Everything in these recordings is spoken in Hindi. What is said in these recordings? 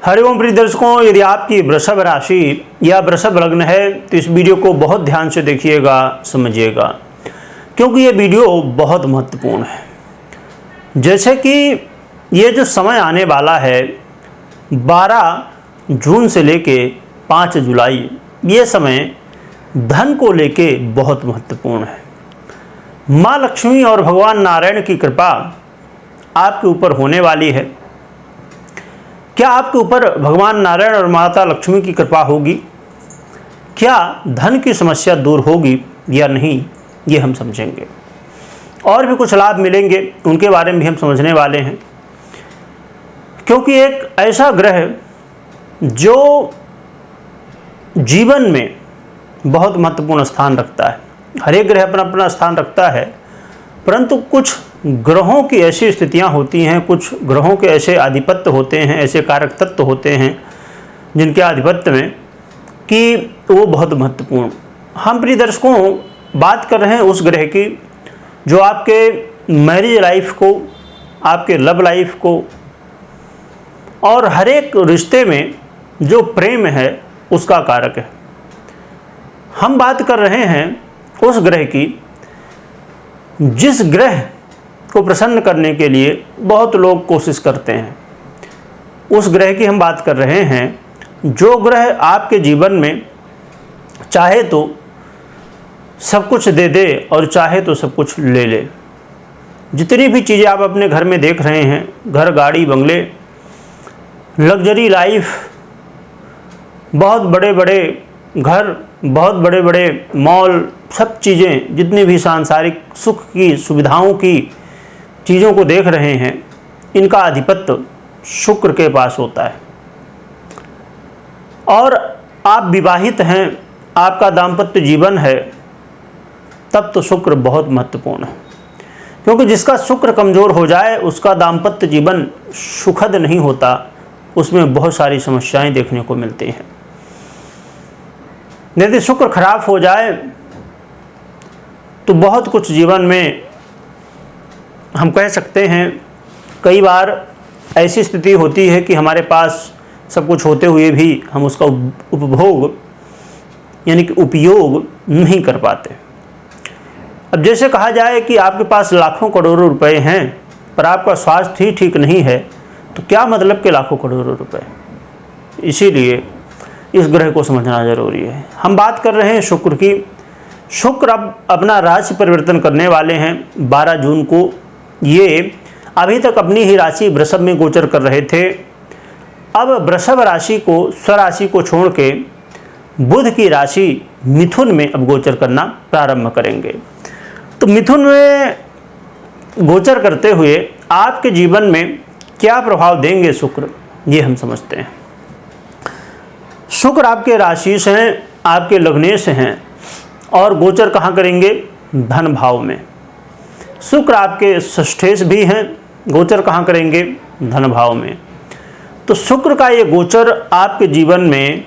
हरिओम प्रिय दर्शकों, यदि आपकी वृषभ राशि या वृषभ लग्न है तो इस वीडियो को बहुत ध्यान से देखिएगा, समझिएगा, क्योंकि ये वीडियो बहुत महत्वपूर्ण है। जैसे कि ये जो समय आने वाला है 12 जून से लेके 5 जुलाई, ये समय धन को लेके बहुत महत्वपूर्ण है। माँ लक्ष्मी और भगवान नारायण की कृपा आपके ऊपर होने वाली है। क्या आपके ऊपर भगवान नारायण और माता लक्ष्मी की कृपा होगी? क्या धन की समस्या दूर होगी या नहीं, ये हम समझेंगे। और भी कुछ लाभ मिलेंगे, उनके बारे में भी हम समझने वाले हैं। क्योंकि एक ऐसा ग्रह जो जीवन में बहुत महत्वपूर्ण स्थान रखता है, हर एक ग्रह अपना अपना स्थान रखता है, परंतु कुछ ग्रहों की ऐसी स्थितियां होती हैं, कुछ ग्रहों के ऐसे आधिपत्य होते हैं, ऐसे कारक तत्व होते हैं जिनके आधिपत्य में कि वो बहुत महत्वपूर्ण। हम प्रिय दर्शकों बात कर रहे हैं उस ग्रह की जो आपके मैरिज लाइफ को, आपके लव लाइफ को और हर एक रिश्ते में जो प्रेम है उसका कारक है। हम बात कर रहे हैं उस ग्रह की जिस ग्रह को प्रसन्न करने के लिए बहुत लोग कोशिश करते हैं। उस ग्रह की हम बात कर रहे हैं जो ग्रह आपके जीवन में चाहे तो सब कुछ दे दे और चाहे तो सब कुछ ले ले। जितनी भी चीज़ें आप अपने घर में देख रहे हैं, घर, गाड़ी, बंगले, लग्जरी लाइफ, बहुत बड़े बड़े घर, बहुत बड़े बड़े मॉल, सब चीज़ें, जितनी भी सांसारिक सुख की, सुविधाओं की चीज़ों को देख रहे हैं, इनका आधिपत्य शुक्र के पास होता है। और आप विवाहित हैं, आपका दाम्पत्य जीवन है, तब तो शुक्र बहुत महत्वपूर्ण है। क्योंकि जिसका शुक्र कमज़ोर हो जाए उसका दाम्पत्य जीवन सुखद नहीं होता, उसमें बहुत सारी समस्याएं देखने को मिलती हैं। यदि शुक्र खराब हो जाए तो बहुत कुछ जीवन में हम कह सकते हैं, कई बार ऐसी स्थिति होती है कि हमारे पास सब कुछ होते हुए भी हम उसका उपभोग यानी कि उपयोग नहीं कर पाते। अब जैसे कहा जाए कि आपके पास लाखों करोड़ों रुपए हैं पर आपका स्वास्थ्य ही ठीक नहीं है, तो क्या मतलब के लाखों करोड़ों रुपए। इसीलिए इस ग्रह को समझना जरूरी है। हम बात कर रहे हैं शुक्र की। शुक्र अब अपना राशि परिवर्तन करने वाले हैं 12 जून को। ये अभी तक अपनी ही राशि वृषभ में गोचर कर रहे थे। अब वृषभ राशि को, स्वराशि को छोड़ के बुध की राशि मिथुन में अब गोचर करना प्रारंभ करेंगे। तो मिथुन में गोचर करते हुए आपके जीवन में क्या प्रभाव देंगे शुक्र, ये हम समझते हैं। शुक्र आपके राशि से हैं, आपके लग्न से हैं और गोचर कहाँ करेंगे? धन भाव में। शुक्र आपके षष्ठेश भी हैं, गोचर कहाँ करेंगे? धन भाव में। तो शुक्र का ये गोचर आपके जीवन में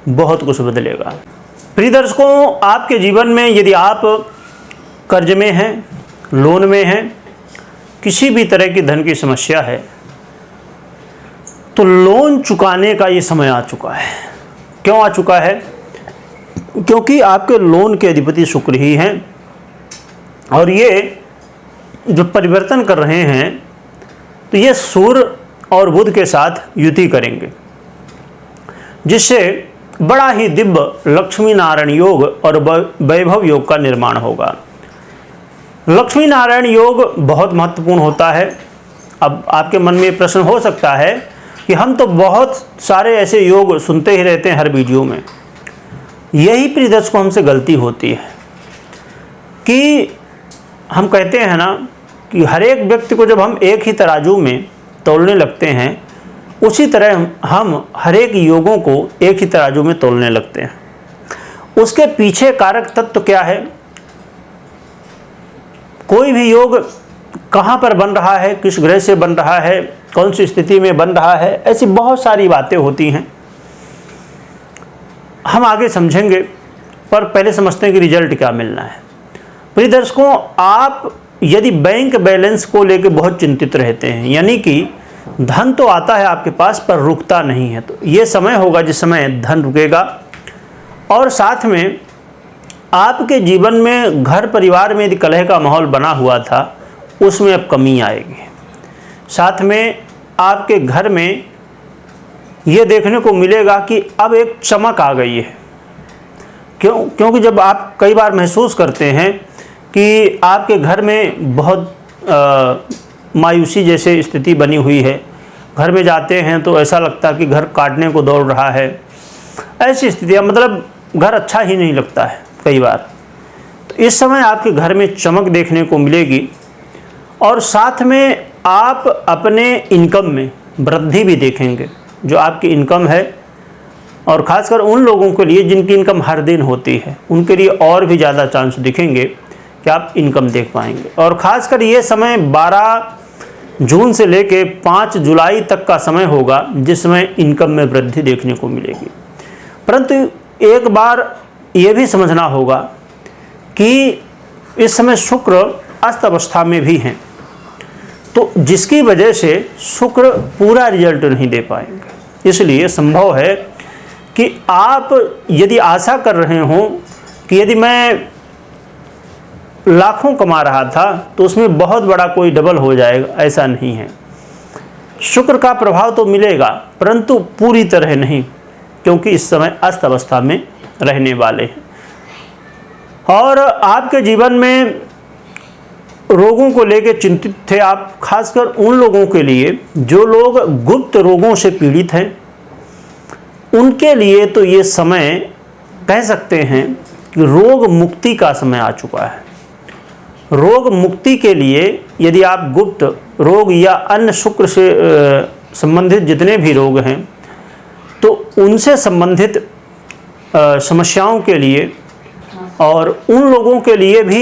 बहुत कुछ बदलेगा। प्रिय दर्शकों, आपके जीवन में यदि आप कर्ज में हैं, लोन में हैं, किसी भी तरह की धन की समस्या है, तो लोन चुकाने का ये समय आ चुका है। क्यों आ चुका है? क्योंकि आपके लोन के अधिपति शुक्र ही हैं और ये जो परिवर्तन कर रहे हैं तो ये सूर्य और बुध के साथ युति करेंगे, जिससे बड़ा ही दिव्य लक्ष्मी नारायण योग और वैभव योग का निर्माण होगा। लक्ष्मी नारायण योग बहुत महत्वपूर्ण होता है। अब आपके मन में प्रश्न हो सकता है कि हम तो बहुत सारे ऐसे योग सुनते ही रहते हैं हर वीडियो में। यही प्रिय दर्शकों हमसे गलती होती है कि हम कहते हैं ना कि हर एक व्यक्ति को जब हम एक ही तराजू में तौलने लगते हैं, उसी तरह हम हर एक योगों को एक ही तराजू में तौलने लगते हैं। उसके पीछे कारक तत्व क्या है? कोई भी योग कहाँ पर बन रहा है, किस ग्रह से बन रहा है, कौन सी स्थिति में बन रहा है, ऐसी बहुत सारी बातें होती हैं। हम आगे समझेंगे, पर पहले समझते हैं कि रिजल्ट क्या मिलना है। प्रिय दर्शकों, आप यदि बैंक बैलेंस को लेकर बहुत चिंतित रहते हैं, यानी कि धन तो आता है आपके पास पर रुकता नहीं है। तो ये समय होगा जिस समय धन रुकेगा। और साथ में आपके जीवन में घर परिवार में यदि कलह का माहौल बना हुआ था उसमें अब कमी आएगी। साथ में आपके घर में ये देखने को मिलेगा कि अब एक चमक आ गई है। क्योंकि जब आप कई बार महसूस करते हैं कि आपके घर में बहुत मायूसी जैसे स्थिति बनी हुई है, घर में जाते हैं तो ऐसा लगता है कि घर काटने को दौड़ रहा है, ऐसी स्थितियाँ, मतलब घर अच्छा ही नहीं लगता है कई बार। तो इस समय आपके घर में चमक देखने को मिलेगी। और साथ में आप अपने इनकम में वृद्धि भी देखेंगे। जो आपकी इनकम है, और ख़ासकर उन लोगों के लिए जिनकी इनकम हर दिन होती है, उनके लिए और भी ज़्यादा चांस दिखेंगे कि आप इनकम देख पाएंगे। और ख़ासकर ये समय 12 जून से लेके 5 जुलाई तक का समय होगा जिसमें इनकम में वृद्धि देखने को मिलेगी। परंतु एक बार ये भी समझना होगा कि इस समय शुक्र अस्त अवस्था में भी हैं, तो जिसकी वजह से शुक्र पूरा रिजल्ट नहीं दे पाएंगे। इसलिए संभव है कि आप यदि आशा कर रहे हों कि यदि मैं लाखों कमा रहा था तो उसमें बहुत बड़ा कोई डबल हो जाएगा, ऐसा नहीं है। शुक्र का प्रभाव तो मिलेगा परंतु पूरी तरह नहीं, क्योंकि इस समय अस्त अवस्था में रहने वाले हैं। और आपके जीवन में रोगों को लेकर चिंतित थे आप, खासकर उन लोगों के लिए जो लोग गुप्त रोगों से पीड़ित हैं, उनके लिए तो ये समय कह सकते हैं कि रोग मुक्ति का समय आ चुका है। रोग मुक्ति के लिए यदि आप गुप्त रोग या अन्य शुक्र से संबंधित जितने भी रोग हैं तो उनसे संबंधित समस्याओं के लिए और उन लोगों के लिए भी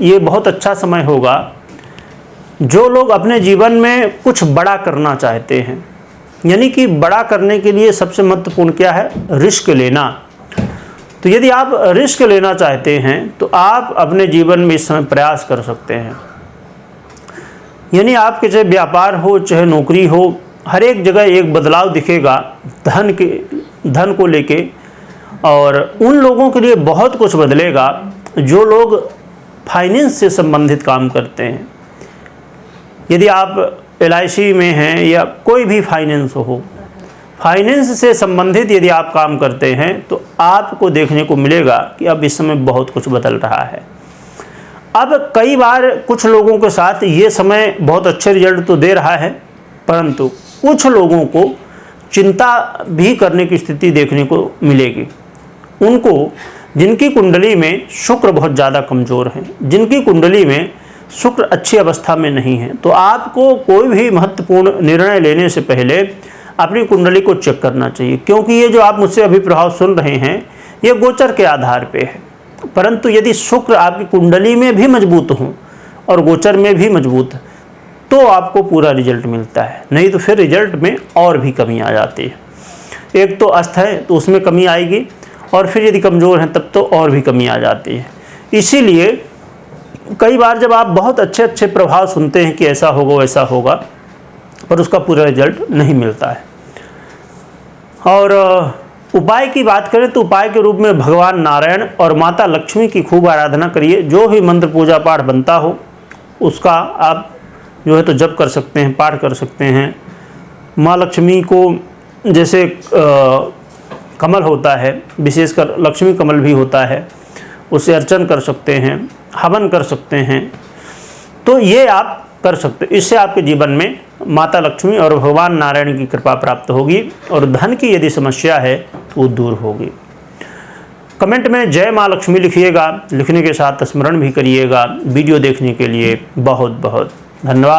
ये बहुत अच्छा समय होगा जो लोग अपने जीवन में कुछ बड़ा करना चाहते हैं। यानी कि बड़ा करने के लिए सबसे महत्वपूर्ण क्या है? रिस्क लेना। तो यदि आप रिस्क लेना चाहते हैं तो आप अपने जीवन में इस समय प्रयास कर सकते हैं। यानी आपके चाहे व्यापार हो चाहे नौकरी हो, हर एक जगह एक बदलाव दिखेगा धन को लेके। और उन लोगों के लिए बहुत कुछ बदलेगा जो लोग फाइनेंस से संबंधित काम करते हैं। यदि आप LIC में हैं या कोई भी फाइनेंस हो, फाइनेंस से संबंधित यदि आप काम करते हैं तो आपको देखने को मिलेगा कि अब इस समय बहुत कुछ बदल रहा है। अब कई बार कुछ लोगों के साथ ये समय बहुत अच्छे रिजल्ट तो दे रहा है, परंतु कुछ लोगों को चिंता भी करने की स्थिति देखने को मिलेगी। उनको जिनकी कुंडली में शुक्र बहुत ज़्यादा कमज़ोर है, जिनकी कुंडली में शुक्र अच्छी अवस्था में नहीं है, तो आपको कोई भी महत्वपूर्ण निर्णय लेने से पहले अपनी कुंडली को चेक करना चाहिए। क्योंकि ये जो आप मुझसे अभी प्रभाव सुन रहे हैं ये गोचर के आधार पे है, परंतु यदि शुक्र आपकी कुंडली में भी मजबूत हो और गोचर में भी मजबूत तो आपको पूरा रिजल्ट मिलता है, नहीं तो फिर रिजल्ट में और भी कमी आ जाती है। एक तो अस्त है तो उसमें कमी आएगी, और फिर यदि कमज़ोर हैं तब तो और भी कमी आ जाती है। इसीलिए कई बार जब आप बहुत अच्छे प्रभाव सुनते हैं कि ऐसा होगा वैसा होगा, पर उसका पूरा रिजल्ट नहीं मिलता है। और उपाय की बात करें तो उपाय के रूप में भगवान नारायण और माता लक्ष्मी की खूब आराधना करिए। जो भी मंत्र पूजा पाठ बनता हो उसका आप जो है तो जप कर सकते हैं, पाठ कर सकते हैं। माँ लक्ष्मी को जैसे कमल होता है, विशेषकर लक्ष्मी कमल भी होता है, उसे अर्चन कर सकते हैं, हवन कर सकते हैं। तो ये आप कर सकते, इससे आपके जीवन में माता लक्ष्मी और भगवान नारायण की कृपा प्राप्त होगी और धन की यदि समस्या है तो वो दूर होगी। कमेंट में जय माँ लक्ष्मी लिखिएगा, लिखने के साथ स्मरण भी करिएगा। वीडियो देखने के लिए बहुत बहुत धन्यवाद।